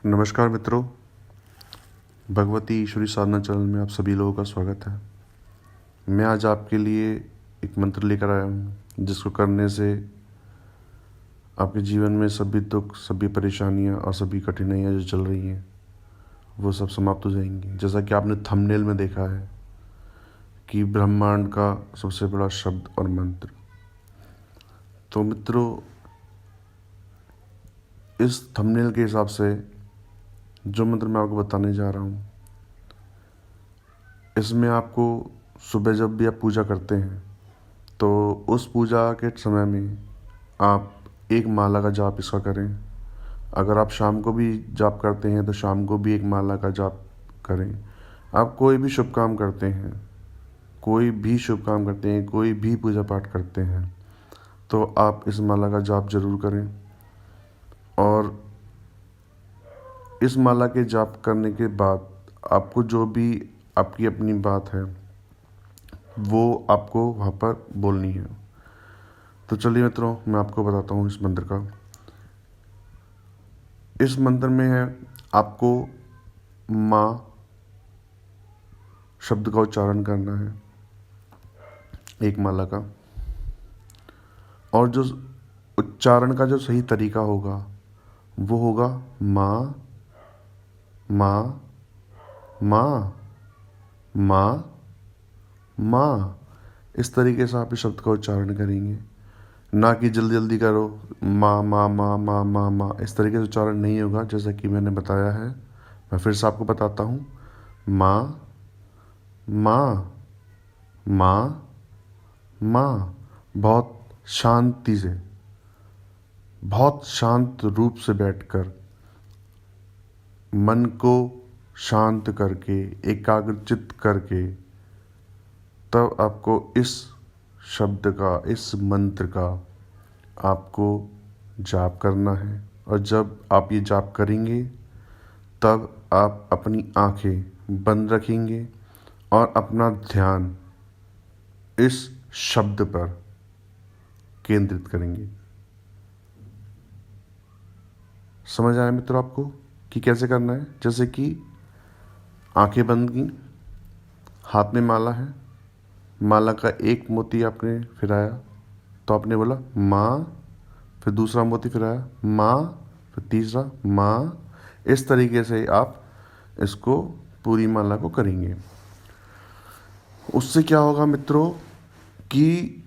नमस्कार मित्रों, भगवती ईश्वरी साधना चैनल में आप सभी लोगों का स्वागत है। मैं आज आपके लिए एक मंत्र लेकर आया हूँ जिसको करने से आपके जीवन में सभी दुख, सभी परेशानियाँ और सभी कठिनाइयाँ जो चल रही हैं वो सब समाप्त हो जाएंगी। जैसा कि आपने थंबनेल में देखा है कि ब्रह्मांड का सबसे बड़ा शब्द और मंत्र। तो मित्रों, इस थंबनेल के हिसाब से जो मंत्र मैं आपको बताने जा रहा हूँ, इसमें आपको सुबह जब भी आप पूजा करते हैं तो उस पूजा के समय में आप एक माला का जाप इसका करें। अगर आप शाम को भी जाप करते हैं तो शाम को भी एक माला का जाप करें। आप कोई भी शुभ काम करते हैं, कोई भी पूजा पाठ करते हैं तो आप इस माला का जाप जरूर करें। और इस माला के जाप करने के बाद आपको जो भी आपकी अपनी बात है वो आपको वहाँ पर बोलनी है। तो चलिए मित्रों, मैं आपको बताता हूँ इस मंत्र का। इस मंत्र में है आपको माँ शब्द का उच्चारण करना है एक माला का, और जो उच्चारण का जो सही तरीका होगा वो होगा माँ माँ माँ माँ माँ। इस तरीके से आप इस शब्द का उच्चारण करेंगे, ना कि जल्दी जल्दी करो माँ माँ माँ माँ माँ माँ। इस तरीके से उच्चारण नहीं होगा जैसा कि मैंने बताया है। मैं फिर से आपको बताता हूँ, माँ माँ माँ माँ। बहुत शांति से, बहुत शांत रूप से बैठकर मन को शांत करके, एकाग्रचित्त करके तब आपको इस शब्द का, इस मंत्र का आपको जाप करना है। और जब आप ये जाप करेंगे तब आप अपनी आंखें बंद रखेंगे और अपना ध्यान इस शब्द पर केंद्रित करेंगे। समझ आया मित्रों आपको कि कैसे करना है? जैसे कि आंखें बंद की, हाथ में माला है, माला का एक मोती आपने फिराया तो आपने बोला माँ, फिर दूसरा मोती फिराया माँ, फिर तीसरा माँ। इस तरीके से आप इसको पूरी माला को करेंगे। उससे क्या होगा मित्रों कि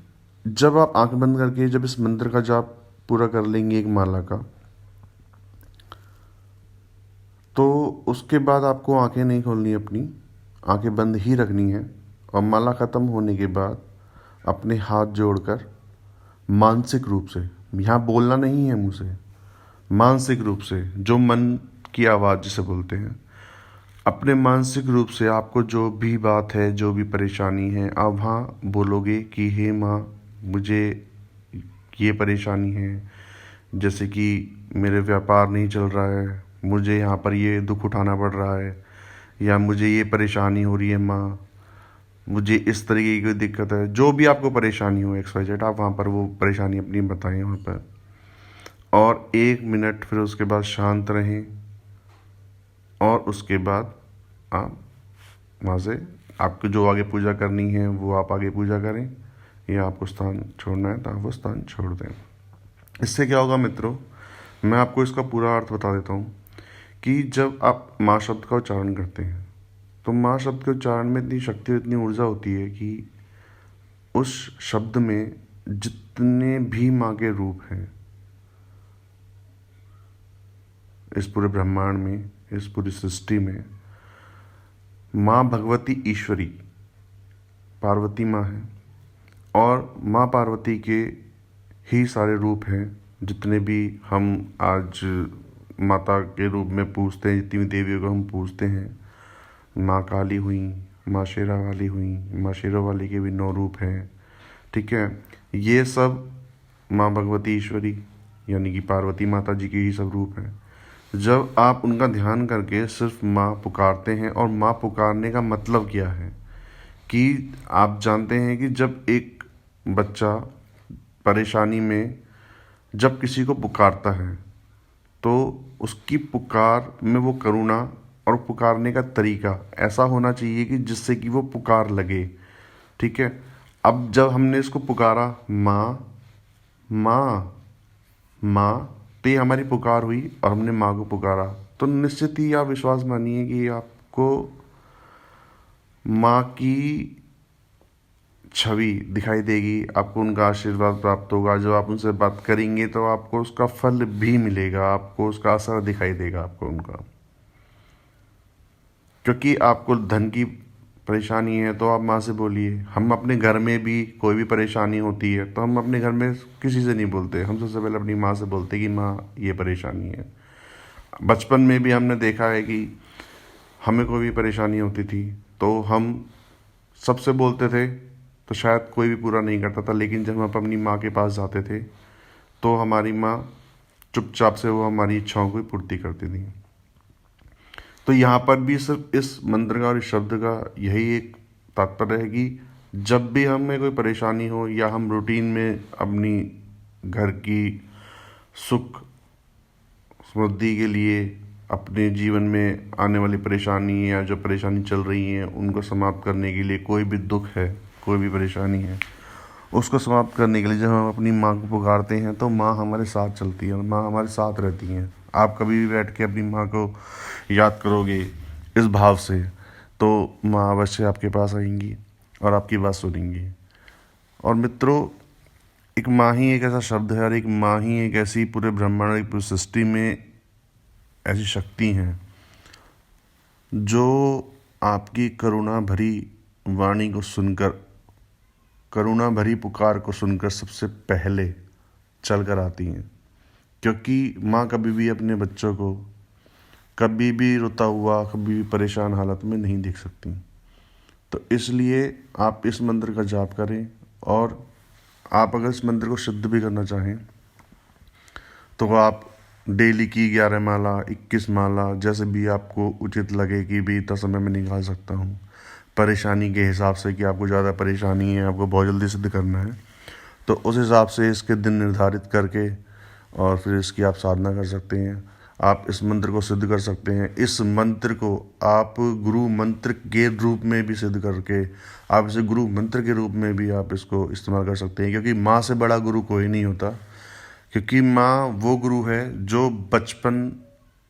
जब आप आंख बंद करके जब इस मंत्र का जाप पूरा कर लेंगे एक माला का, तो उसके बाद आपको आंखें नहीं खोलनी, अपनी आंखें बंद ही रखनी है। और माला ख़त्म होने के बाद अपने हाथ जोड़कर मानसिक रूप से, यहाँ बोलना नहीं है मुँह से, मानसिक रूप से, जो मन की आवाज़ जिसे बोलते हैं, अपने मानसिक रूप से आपको जो भी बात है, जो भी परेशानी है, आप वहाँ बोलोगे कि हे माँ, मुझे ये परेशानी है, जैसे कि मेरे व्यापार नहीं चल रहा है, मुझे यहाँ पर ये दुख उठाना पड़ रहा है, या मुझे ये परेशानी हो रही है माँ, मुझे इस तरीके की दिक्कत है। जो भी आपको परेशानी हो XYZ, आप वहाँ पर वो परेशानी अपनी बताएं वहाँ पर। और 1 मिनट फिर उसके बाद शांत रहें और उसके बाद आप वहाँ से आपको जो आगे पूजा करनी है वो आप आगे पूजा करें, या आपको स्थान छोड़ना है तो आप वो स्थान छोड़ दें। इससे क्या होगा मित्रों, मैं आपको इसका पूरा अर्थ बता देता हूँ कि जब आप माँ शब्द का उच्चारण करते हैं तो माँ शब्द के उच्चारण में इतनी शक्ति, इतनी ऊर्जा होती है कि उस शब्द में जितने भी माँ के रूप हैं इस पूरे ब्रह्मांड में, इस पूरी सृष्टि में, माँ भगवती ईश्वरी पार्वती माँ है। और माँ पार्वती के ही सारे रूप हैं जितने भी हम आज माता के रूप में पूजते हैं, जितनी भी देवियों को हम पूजते हैं। माँ काली हुई, माँ शेरा वाली हुई, माँ शेरों वाली के भी 9 रूप हैं, ठीक है। ये सब माँ भगवती ईश्वरी यानी कि पार्वती माता जी के ही सब रूप हैं। जब आप उनका ध्यान करके सिर्फ माँ पुकारते हैं, और माँ पुकारने का मतलब क्या है कि आप जानते हैं कि जब एक बच्चा परेशानी में जब किसी को पुकारता है तो उसकी पुकार में वो करुणा और पुकारने का तरीका ऐसा होना चाहिए कि जिससे कि वो पुकार लगे। ठीक है, अब जब हमने इसको पुकारा माँ माँ माँ, तो ये हमारी पुकार हुई और हमने माँ को पुकारा, तो निश्चित ही आप विश्वास मानिए कि आपको माँ की छवि दिखाई देगी, आपको उनका आशीर्वाद प्राप्त होगा। जब आप उनसे बात करेंगे तो आपको उसका फल भी मिलेगा, आपको उसका असर दिखाई देगा आपको उनका। क्योंकि आपको धन की परेशानी है तो आप माँ से बोलिए। हम अपने घर में भी कोई भी परेशानी होती है तो हम अपने घर में किसी से नहीं बोलते, हम सबसे पहले अपनी माँ से बोलते कि माँ ये परेशानी है। बचपन में भी हमने देखा है कि हमें कोई भी परेशानी होती थी तो हम सबसे बोलते थे तो शायद कोई भी पूरा नहीं करता था, लेकिन जब हम अपनी माँ के पास जाते थे तो हमारी माँ चुपचाप से वो हमारी इच्छाओं की पूर्ति करती थी। तो यहाँ पर भी सिर्फ इस मंत्र का और इस शब्द का यही एक तात्पर्य है कि जब भी हमें कोई परेशानी हो या हम रूटीन में अपनी घर की सुख समृद्धि के लिए अपने जीवन में आने वाली परेशानी या जो परेशानी चल रही है उनको समाप्त करने के लिए, कोई भी दुख है, कोई भी परेशानी है, उसको समाप्त करने के लिए जब हम अपनी माँ को पुकारते हैं तो माँ हमारे साथ चलती है और माँ हमारे साथ रहती हैं। आप कभी भी बैठ के अपनी माँ को याद करोगे इस भाव से तो माँ अवश्य आपके पास आएंगी और आपकी बात सुनेंगी। और मित्रों, एक माँ ही एक ऐसा शब्द है और एक माँ ही एक ऐसी पूरे ब्रह्मांड की पूरी सृष्टि में ऐसी शक्ति हैं जो आपकी करुणा भरी वाणी को सुनकर, करुणा भरी पुकार को सुनकर सबसे पहले चल कर आती हैं। क्योंकि माँ कभी भी अपने बच्चों को कभी भी रोता हुआ, कभी भी परेशान हालत में नहीं देख सकती। तो इसलिए आप इस मंत्र का जाप करें, और आप अगर इस मंत्र को सिद्ध भी करना चाहें तो आप डेली की 11 माला, 21 माला, जैसे भी आपको उचित लगे कि भी इतना समय में निकाल सकता हूँ, परेशानी के हिसाब से कि आपको ज़्यादा परेशानी है, आपको बहुत जल्दी सिद्ध करना है, तो उस हिसाब से इसके दिन निर्धारित करके और फिर इसकी आप साधना कर सकते हैं। आप इस मंत्र को सिद्ध कर सकते हैं। इस मंत्र को आप गुरु मंत्र के रूप में भी सिद्ध करके आप इसे गुरु मंत्र के रूप में भी आप इसको इस्तेमाल कर सकते हैं। क्योंकि माँ से बड़ा गुरु कोई नहीं होता, क्योंकि माँ वो गुरु है जो बचपन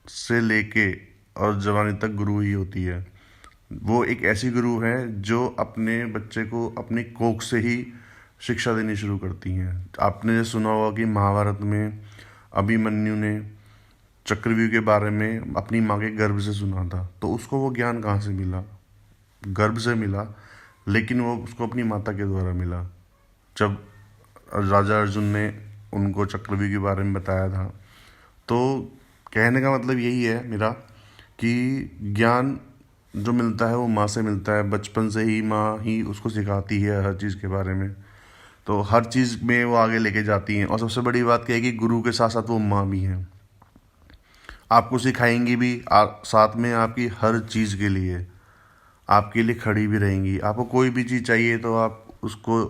से लेके और जवानी तक गुरु ही होती है। वो एक ऐसी गुरु है जो अपने बच्चे को अपनी कोख से ही शिक्षा देनी शुरू करती हैं। आपने सुना होगा कि महाभारत में अभिमन्यु ने चक्रव्यूह के बारे में अपनी माँ के गर्भ से सुना था, तो उसको वो ज्ञान कहाँ से मिला? गर्भ से मिला, लेकिन वो उसको अपनी माता के द्वारा मिला। जब राजा अर्जुन ने उनको चक्रव्यूह के बारे में बताया था, तो कहने का मतलब यही है मेरा कि ज्ञान जो मिलता है वो माँ से मिलता है। बचपन से ही माँ ही उसको सिखाती है हर चीज़ के बारे में, तो हर चीज़ में वो आगे लेके जाती हैं। और सबसे बड़ी बात क्या है कि गुरु के साथ साथ वो माँ भी हैं, आपको सिखाएंगी भी, साथ में आपकी हर चीज़ के लिए आपके लिए खड़ी भी रहेंगी। आपको कोई भी चीज़ चाहिए तो आप उसको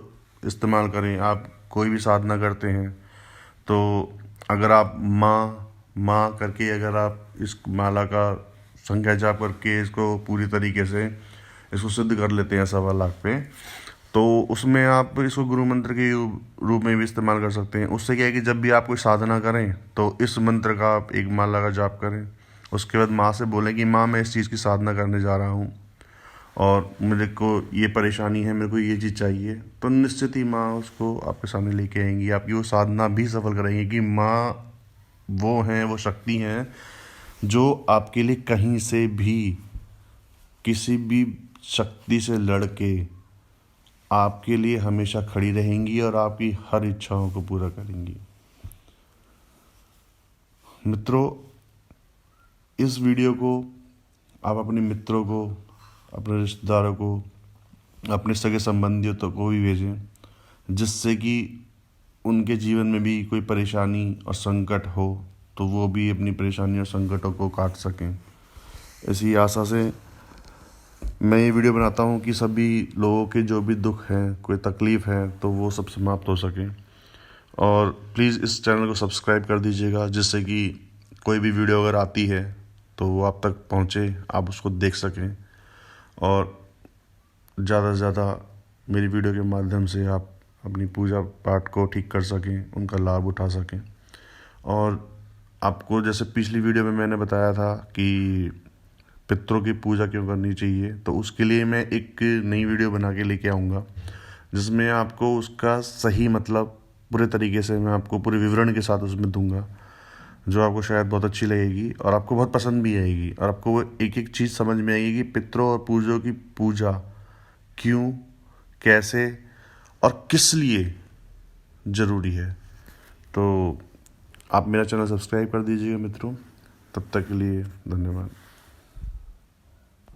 इस्तेमाल करें। आप कोई भी साधना करते हैं तो अगर आप माँ माँ करके अगर आप इस माला का संख्या जाप करके इसको पूरी तरीके से इसको सिद्ध कर लेते हैं 1.25 लाख पे, तो उसमें आप इसको गुरु मंत्र के रूप में भी इस्तेमाल कर सकते हैं। उससे क्या है कि जब भी आप कोई साधना करें तो इस मंत्र का आप एक माला का जाप करें। उसके बाद माँ से बोलें कि माँ मैं इस चीज़ की साधना करने जा रहा हूँ और मेरे को ये परेशानी है, मेरे को ये चीज़ चाहिए, तो निश्चित ही माँ उसको आपके सामने लेके आएंगी। आपकी वो साधना भी सफल कराएंगी कि माँ वो हैं, वो शक्ति हैं जो आपके लिए कहीं से भी किसी भी शक्ति से लड़ के आपके लिए हमेशा खड़ी रहेंगी और आपकी हर इच्छाओं को पूरा करेंगी। मित्रों, इस वीडियो को आप अपने मित्रों को, अपने रिश्तेदारों को, अपने सगे संबंधियों तक को भी भेजें, जिससे कि उनके जीवन में भी कोई परेशानी और संकट हो तो वो भी अपनी परेशानी और संकटों को काट सकें। इसी आशा से मैं ये वीडियो बनाता हूँ कि सभी लोगों के जो भी दुख हैं, कोई तकलीफ़ है, तो वो सब समाप्त हो सके। और प्लीज़ इस चैनल को सब्सक्राइब कर दीजिएगा, जिससे कि कोई भी वीडियो अगर आती है तो वो आप तक पहुँचे, आप उसको देख सकें और ज़्यादा से ज़्यादा मेरी वीडियो के माध्यम से आप अपनी पूजा पाठ को ठीक कर सकें, उनका लाभ उठा सकें। और आपको जैसे पिछली वीडियो में मैंने बताया था कि पितरों की पूजा क्यों करनी चाहिए, तो उसके लिए मैं एक नई वीडियो बना के लेके आऊँगा जिसमें आपको उसका सही मतलब पूरे तरीके से मैं आपको पूरे विवरण के साथ उसमें दूंगा, जो आपको शायद बहुत अच्छी लगेगी और आपको बहुत पसंद भी आएगी और आपको वो एक एक चीज़ समझ में आएगी कि पितरों और पूजों की पूजा क्यों, कैसे और किस लिए ज़रूरी है। तो आप मेरा चैनल सब्सक्राइब कर दीजिएगा मित्रों। तब तक के लिए धन्यवाद।